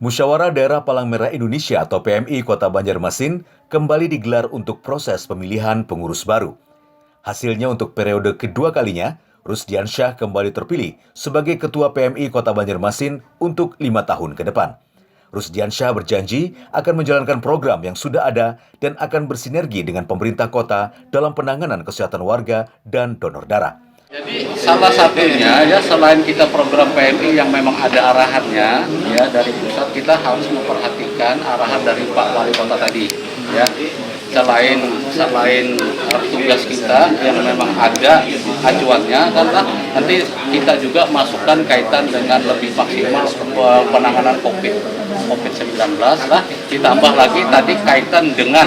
Musyawarah Daerah Palang Merah Indonesia atau PMI Kota Banjarmasin kembali digelar untuk proses pemilihan pengurus baru. Hasilnya untuk periode kedua kalinya, Rusdiansyah kembali terpilih sebagai Ketua PMI Kota Banjarmasin untuk 5 tahun ke depan. Rusdiansyah berjanji akan menjalankan program yang sudah ada dan akan bersinergi dengan pemerintah kota dalam penanganan kesehatan warga dan donor darah. Jadi salah satunya ya selain kita program PMI yang memang ada arahannya ya dari pusat, kita harus memperhatikan arahan dari Pak Wali Kota tadi ya. Selain tugas kita yang memang ada acuannya, karena nanti kita juga masukkan kaitan dengan lebih maksimal penanganan COVID-19 lah, ditambah lagi tadi kaitan dengan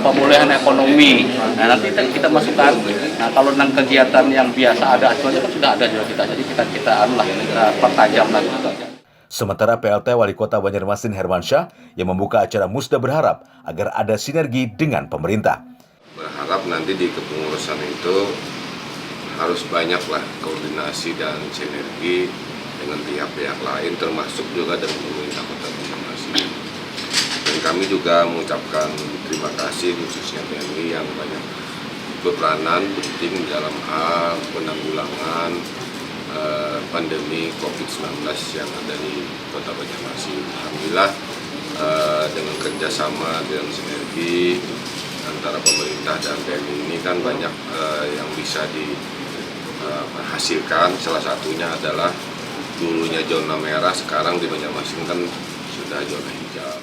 pemulihan ekonomi. Nah, nanti kita masukkan. Nah, kalau tentang kegiatan yang biasa ada acuannya kan sudah ada juga kita, jadi kita pertajam lagi. Sementara PLT Wali Kota Banjarmasin Hermansyah yang membuka acara Musda berharap agar ada sinergi dengan pemerintah. Berharap nanti di kepengurusan itu harus banyaklah koordinasi dan sinergi dengan pihak-pihak lain, termasuk juga dengan pemerintah Kota Banjarmasin. Dan kami juga mengucapkan terima kasih khususnya PMI yang banyak berperanan penting dalam hal penanggulangan pandemi COVID-19 yang ada di Kota Banjarmasin. Alhamdulillah dengan kerjasama dan sinergi antara pemerintah dan PMI ini kan banyak yang bisa dihasilkan. Salah satunya adalah dulunya zona merah, sekarang di Banjarmasin kan sudah zona hijau.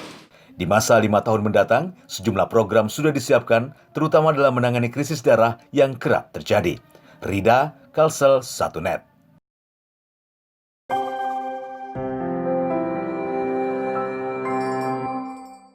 Di masa 5 tahun mendatang, sejumlah program sudah disiapkan, terutama dalam menangani krisis darah yang kerap terjadi. Rida, Kalsel 1net.